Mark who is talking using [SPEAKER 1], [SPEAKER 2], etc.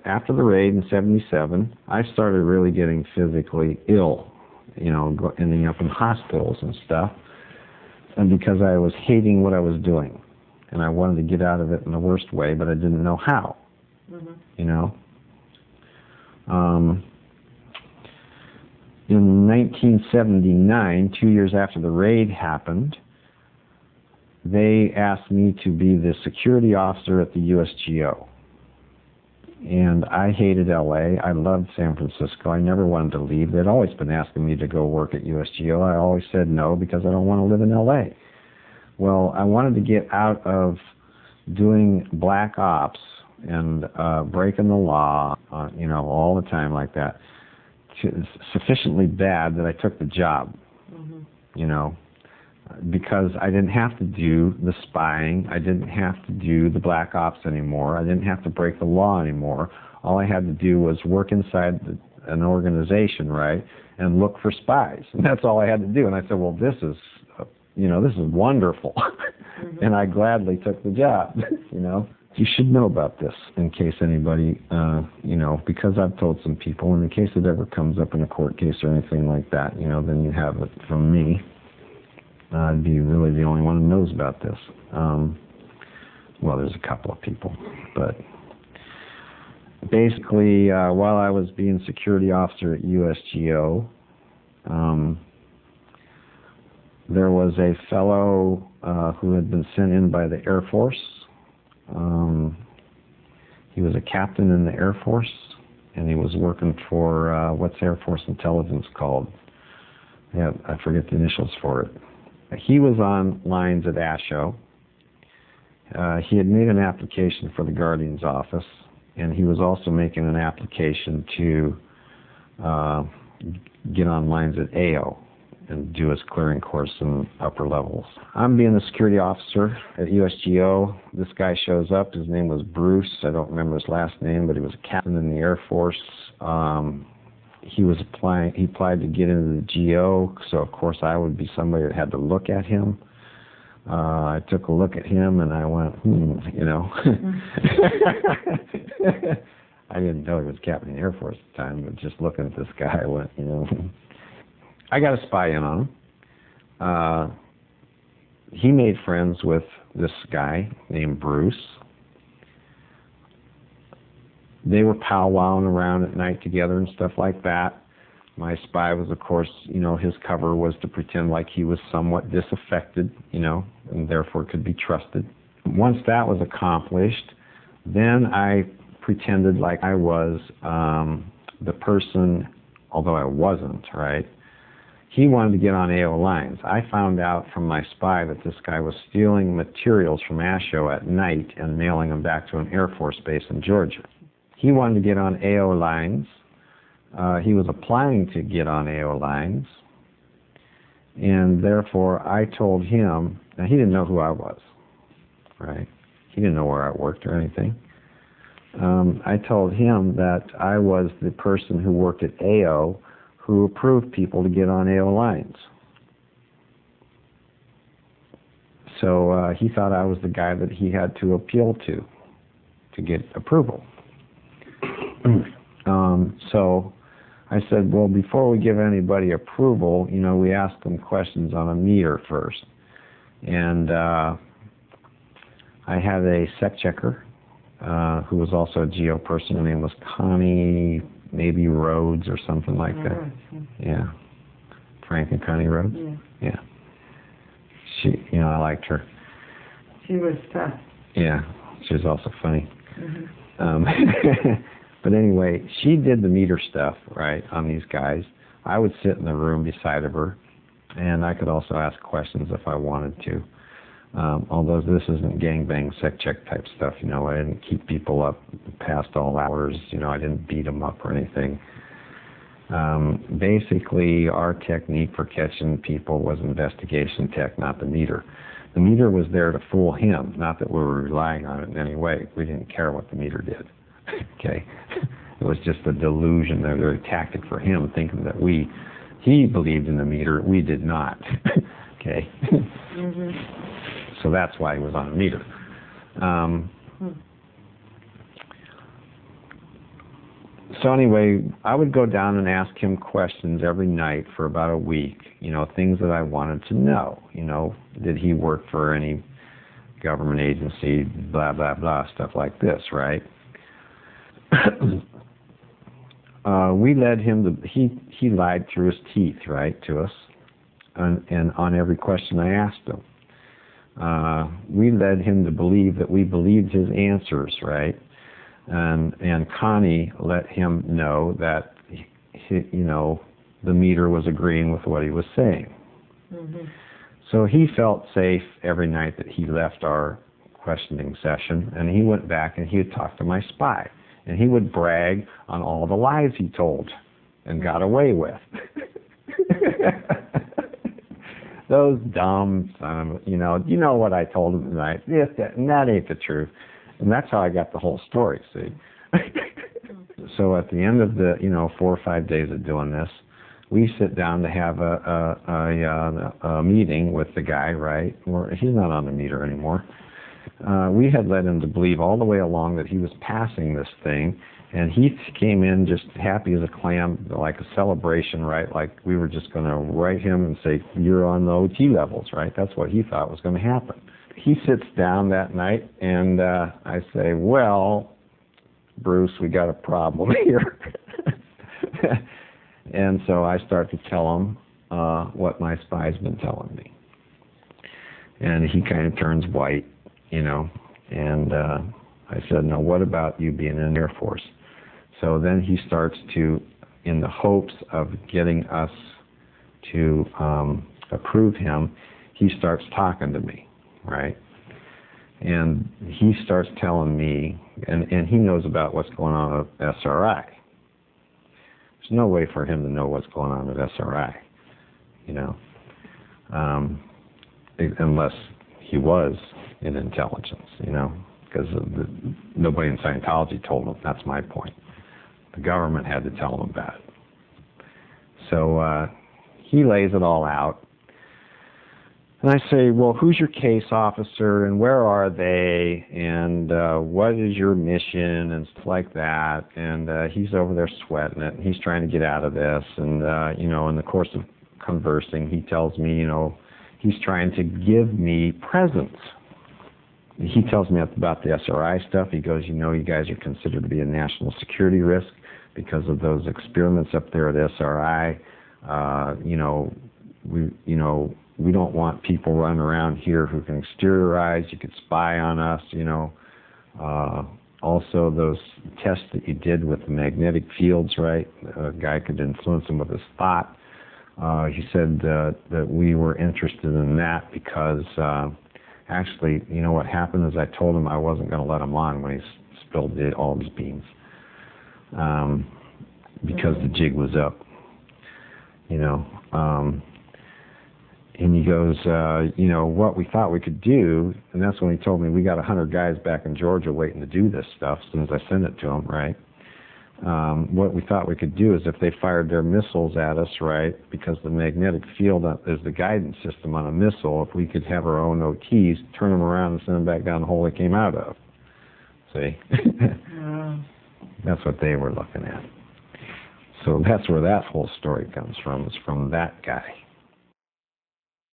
[SPEAKER 1] After the raid in '77, I started really getting physically ill, you know, ending up in hospitals and stuff, and because I was hating what I was doing, and I wanted to get out of it in the worst way, but I didn't know how, you know. In 1979, 2 years after the raid happened, they asked me to be the security officer at the USGO. And I hated LA. I loved San Francisco. I never wanted to leave. They'd always been asking me to go work at USGO. I always said no because I don't want to live in LA. Well, I wanted to get out of doing black ops and breaking the law, you know, all the time like that, sufficiently bad that I took the job, you know, because I didn't have to do the spying. I didn't have to do the black ops anymore. I didn't have to break the law anymore. All I had to do was work inside an organization, right, and look for spies. And that's all I had to do. And I said, well, this is, you know, this is wonderful. And I gladly took the job, you know. You should know about this in case anybody, you know, because I've told some people, and in case it ever comes up in a court case or anything like that, you know, then you have it from me. I'd be really the only one who knows about this. Well, there's a couple of people, but basically, while I was being security officer at USGO, there was a fellow who had been sent in by the Air Force. He was a captain in the Air Force, and he was working for, what's Air Force Intelligence called? Yeah, I forget the initials for it. He was on lines at ASHO. He had made an application for the Guardian's office, and he was also making an application to get on lines at AO and do his clearing course in upper levels. I'm being the security officer at USGO. This guy shows up. His name was Bruce. I don't remember his last name, but he was a captain in the Air Force. He applied to get into the GO, so of course I would be somebody that had to look at him. I took a look at him and I went, you know. I didn't know he was captain of the Air Force at the time, but just looking at this guy, I went, you know. I got a spy in on him. He made friends with this guy named Bruce. They were powwowing around at night together and stuff like that. My spy was, of course, you know, his cover was to pretend like he was somewhat disaffected, you know, and therefore could be trusted. Once that was accomplished, then I pretended like I was the person, although I wasn't, right? He wanted to get on AO lines. I found out from my spy that this guy was stealing materials from ASHO at night and mailing them back to an Air Force base in Georgia. He wanted to get on AO lines. He was applying to get on AO lines. And therefore, I told him, now he didn't know who I was, right? He didn't know where I worked or anything. I told him that I was the person who worked at AO who approved people to get on AO lines. So he thought I was the guy that he had to appeal to get approval. So I said, well, before we give anybody approval, you know, we ask them questions on a meter first. And I had a sec checker who was also a GO person. Her name was Connie, maybe Rhodes or something like that. Yeah. Frank and Connie Rhodes? Yeah. She, you know, I liked her.
[SPEAKER 2] She was tough.
[SPEAKER 1] Yeah. She was also funny. But anyway, she did the meter stuff, right, on these guys. I would sit in the room beside of her, and I could also ask questions if I wanted to. Although this isn't gangbang, sec check type stuff, you know, I didn't keep people up past all hours, you know, I didn't beat them up or anything. Basically, our technique for catching people was investigation tech, not the meter. The meter was there to fool him, not that we were relying on it in any way. We didn't care what the meter did. Okay, it was just a delusion, a tactic for him, thinking that he believed in the meter, we did not. Okay, so that's why he was on the meter. So anyway, I would go down and ask him questions every night for about a week, things that I wanted to know. Did he work for any government agency, blah, blah, blah, stuff like this, right? We led him to, he lied through his teeth, right, to us, and on every question I asked him. We led him to believe that we believed his answers, right? And Connie let him know that, the meter was agreeing with what he was saying. Mm-hmm. So he felt safe every night that he left our questioning session, and he went back and he would talk to my spy. And he would brag on all the lies he told and got away with. Those dumb you know what I told him tonight. Yes, and that ain't the truth. And that's how I got the whole story, see. So at the end of the 4 or 5 days of doing this, we sit down to have a meeting with the guy, right? He's not on the meter anymore. We had led him to believe all the way along that he was passing this thing, and he came in just happy as a clam, like a celebration, right? Like we were just going to write him and say, you're on the OT levels, right? That's what he thought was going to happen. He sits down that night, and I say, well, Bruce, we got a problem here. And so I start to tell him what my spy's been telling me. And he kind of turns white, and I said, now what about you being in the Air Force? So then he starts to, in the hopes of getting us to approve him, he starts talking to me, right? And he starts telling me, and he knows about what's going on at SRI. There's no way for him to know what's going on at SRI, unless he was in intelligence, because nobody in Scientology told him. That's my point. The government had to tell him about it. So he lays it all out. And I say, well, who's your case officer, and where are they, and what is your mission, and stuff like that. And he's over there sweating it, and he's trying to get out of this. And, in the course of conversing, he tells me, he's trying to give me presents. He tells me about the SRI stuff. He goes, you guys are considered to be a national security risk because of those experiments up there at SRI. We don't want people running around here who can exteriorize. You could spy on us, Also, those tests that you did with the magnetic fields, right? A guy could influence him with his thought. He said that we were interested in that because actually, what happened is I told him I wasn't going to let him on when he spilled all his beans because the jig was up, And he goes, what we thought we could do, and that's when he told me we got 100 guys back in Georgia waiting to do this stuff as soon as I send it to them, right? What we thought we could do is if they fired their missiles at us, right, because the magnetic field is the guidance system on a missile, if we could have our own OTs, turn them around and send them back down the hole they came out of. See? That's what they were looking at. So that's where that whole story comes from, is from that guy.